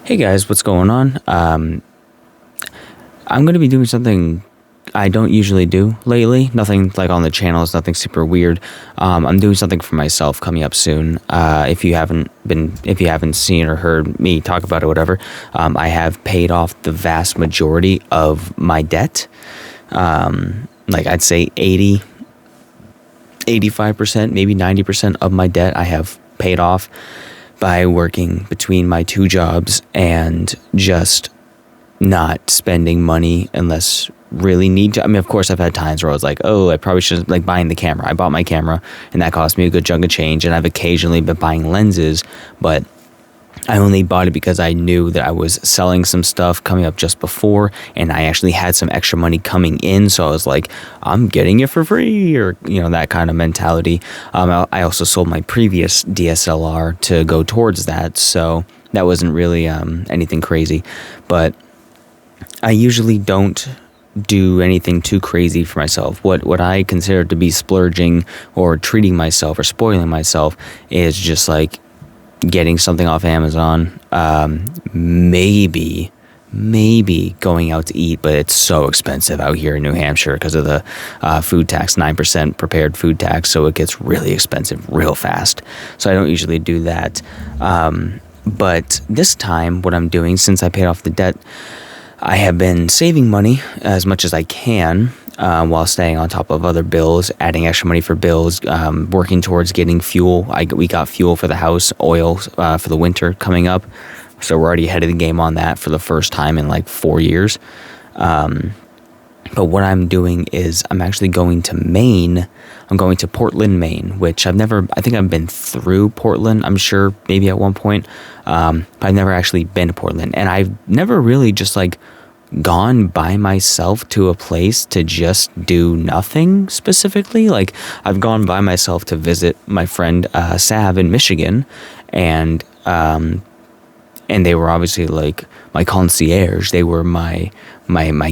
Hey guys, what's going on? I'm going to be doing something I don't usually do lately. Nothing like on the channel. It's nothing super weird. I'm doing something for myself coming up soon. If you haven't seen or heard me talk about it, whatever, I have paid off the vast majority of my debt. Like I'd say 85%, maybe 90% of my debt I have paid off by working between my two jobs and just not spending money unless really need to. I mean, of course, I've had times where I was like, oh, I probably should, like buying the camera. I bought my camera and that cost me a good chunk of change. And I've occasionally been buying lenses, but I only bought it because I knew that I was selling some stuff coming up just before, and I actually had some extra money coming in. So I was like, I'm getting it for free, or, that kind of mentality. I also sold my previous DSLR to go towards that. So that wasn't really anything crazy. But I usually don't do anything too crazy for myself. What I consider to be splurging or treating myself or spoiling myself is just like getting something off Amazon, maybe going out to eat, but it's so expensive out here in New Hampshire because of the food tax, 9% prepared food tax, so it gets really expensive real fast. So I don't usually do that. But this time, what I'm doing, since I paid off the debt, I have been saving money as much as I can, while staying on top of other bills, adding extra money for bills, working towards getting fuel. We got fuel for the house, oil for the winter coming up. So we're already ahead of the game on that for the first time in like 4 years. But what I'm doing is I'm actually going to Maine. I'm going to Portland, Maine, which I think I've been through Portland, I'm sure, maybe at one point. But I've never actually been to Portland. And I've never really just like gone by myself to a place to just do nothing specifically. Like I've gone by myself to visit my friend Sav in Michigan, and they were obviously like my concierge. They were my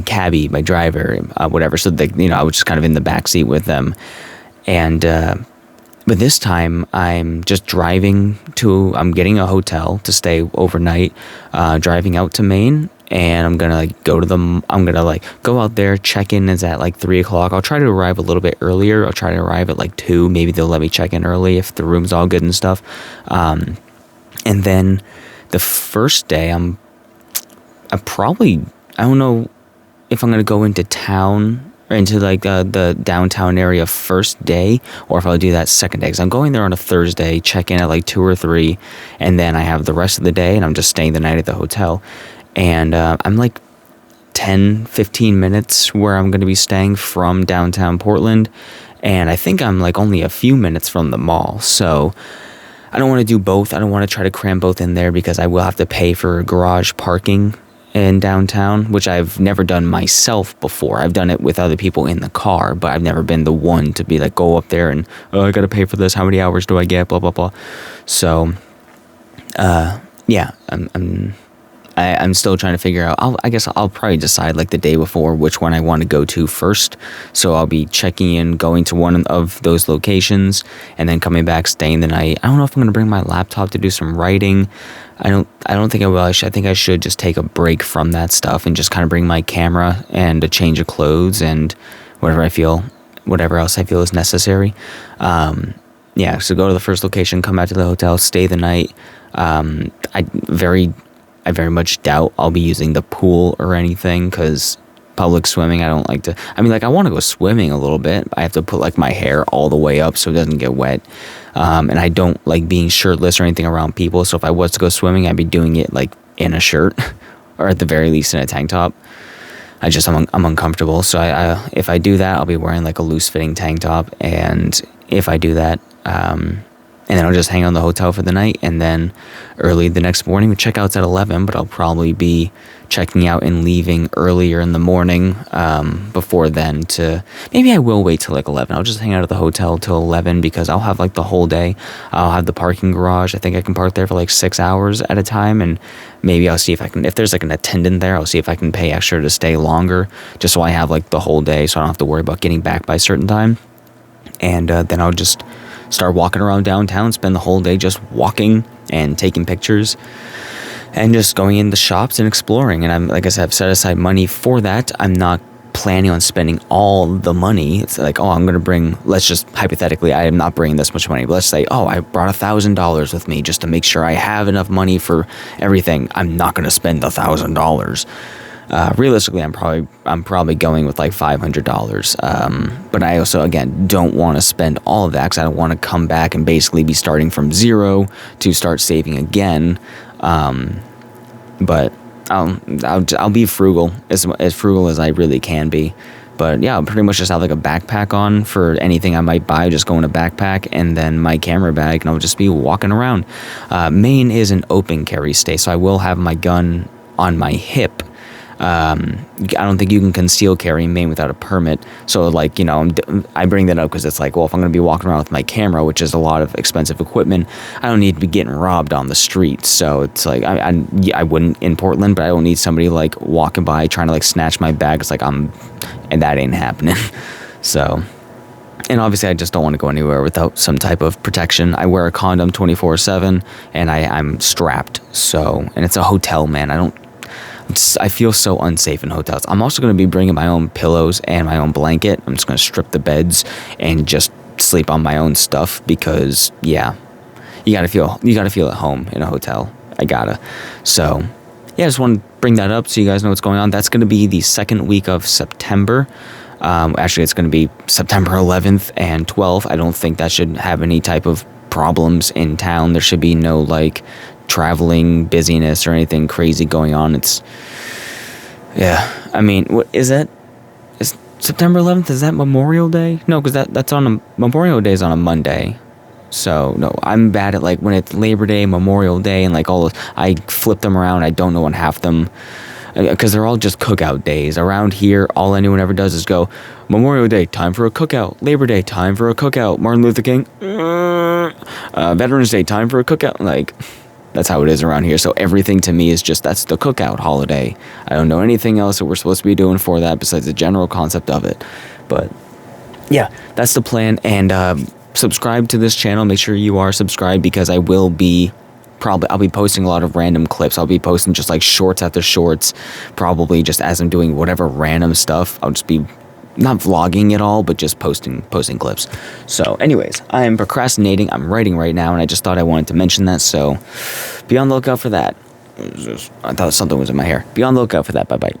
cabbie, my driver, whatever. So I was just kind of in the backseat with them, and but this time I'm just driving I'm getting a hotel to stay overnight, driving out to Maine. And I'm gonna go out there. Check in is at like 3:00. I'll try to arrive a little bit earlier. I'll try to arrive at like 2. Maybe they'll let me check in early if the room's all good and stuff. And then the first day, I don't know if I'm gonna go into town or into like the downtown area first day, or if I'll do that second day. Because I'm going there on a Thursday, check in at like 2 or 3, and then I have the rest of the day, and I'm just staying the night at the hotel. And I'm like 10-15 minutes where I'm going to be staying from downtown Portland, and I think I'm like only a few minutes from the mall. So I don't want to do both. I don't want to try to cram both in there because I will have to pay for garage parking in downtown, which I've never done myself before. I've done it with other people in the car, but I've never been the one to be like, go up there and, oh, I got to pay for this. How many hours do I get? Blah, blah, blah. So, yeah, I'm still trying to figure out. I guess I'll probably decide like the day before which one I want to go to first. So I'll be checking in, going to one of those locations, and then coming back, staying the night. I don't know if I'm going to bring my laptop to do some writing. I don't think I will. I think I should just take a break from that stuff and just kind of bring my camera and a change of clothes and whatever else I feel is necessary. Yeah. So go to the first location, come back to the hotel, stay the night. I very much doubt I'll be using the pool or anything, because public swimming, I don't like to. I mean, like, I want to go swimming a little bit. I have to put like my hair all the way up so it doesn't get wet. And I don't like being shirtless or anything around people. So if I was to go swimming, I'd be doing it like in a shirt or at the very least in a tank top. I'm uncomfortable. So if I do that, I'll be wearing like a loose fitting tank top. And if I do that, and then I'll just hang out in the hotel for the night, and then early the next morning, the checkout's at 11, but I'll probably be checking out and leaving earlier in the morning before then maybe I will wait till like 11. I'll just hang out at the hotel till 11 because I'll have like the whole day. I'll have the parking garage. I think I can park there for like 6 hours at a time, and maybe I'll see if there's like an attendant there, I'll see if I can pay extra to stay longer, just so I have like the whole day so I don't have to worry about getting back by a certain time. And then I'll just start walking around downtown, spend the whole day just walking and taking pictures. and just going in the shops and exploring. And I'm, like I said, I've set aside money for that. I'm not planning on spending all the money. It's like, oh, I'm gonna bring, let's just hypothetically, I am not bringing this much money, but let's say, oh, I brought $1,000 with me just to make sure I have enough money for everything. I'm not gonna spend $1,000. Realistically, I'm probably going with like $500. But I also, again, don't want to spend all of that because I don't want to come back and basically be starting from zero to start saving again. But I'll be frugal, as frugal as I really can be. But yeah, I'll pretty much just have like a backpack on for anything I might buy, just go in a backpack, and then my camera bag, and I'll just be walking around. Maine is an open carry state, so I will have my gun on my hip. I don't think you can conceal carry in Maine without a permit. So, like, you know, I bring that up because it's like, well, if I'm going to be walking around with my camera, which is a lot of expensive equipment, I don't need to be getting robbed on the street. So it's like, I wouldn't in Portland, but I don't need somebody like walking by trying to like snatch my bag. It's like and that ain't happening. So, and obviously I just don't want to go anywhere without some type of protection. I wear a condom 24/7 and I'm strapped. So, and it's a hotel, man. I feel so unsafe in hotels. I'm also going to be bringing my own pillows and my own blanket. I'm just going to strip the beds and just sleep on my own stuff because, yeah, you gotta feel at home in a hotel. I gotta. So, yeah, I just want to bring that up so you guys know what's going on. That's going to be the second week of September. Actually, it's going to be September 11th and 12th. I don't think that should have any type of problems in town. There should be no like traveling busyness or anything crazy going on. I mean, what is that? Is September 11th, is that Memorial Day? No, because that's on Memorial Day is on a Monday. So no, I'm bad at like when it's Labor Day, Memorial Day, and like all those. I flip them around. I don't know on half them because they're all just cookout days around here. All anyone ever does is go Memorial Day, time for a cookout. Labor Day, time for a cookout. Martin Luther King, Veterans Day, time for a cookout. Like, that's how it is around here. So everything to me is just, that's the cookout holiday. I don't know anything else that we're supposed to be doing for that besides the general concept of it. But yeah, that's the plan. And subscribe to this channel. Make sure you are subscribed because I'll be posting a lot of random clips. I'll be posting just like shorts after shorts, probably just as I'm doing whatever random stuff. I'll just be not vlogging at all, but just posting clips. So anyways, I am procrastinating. I'm writing right now, and I just thought I wanted to mention that. So be on the lookout for that. I thought something was in my hair. Be on the lookout for that. Bye-bye.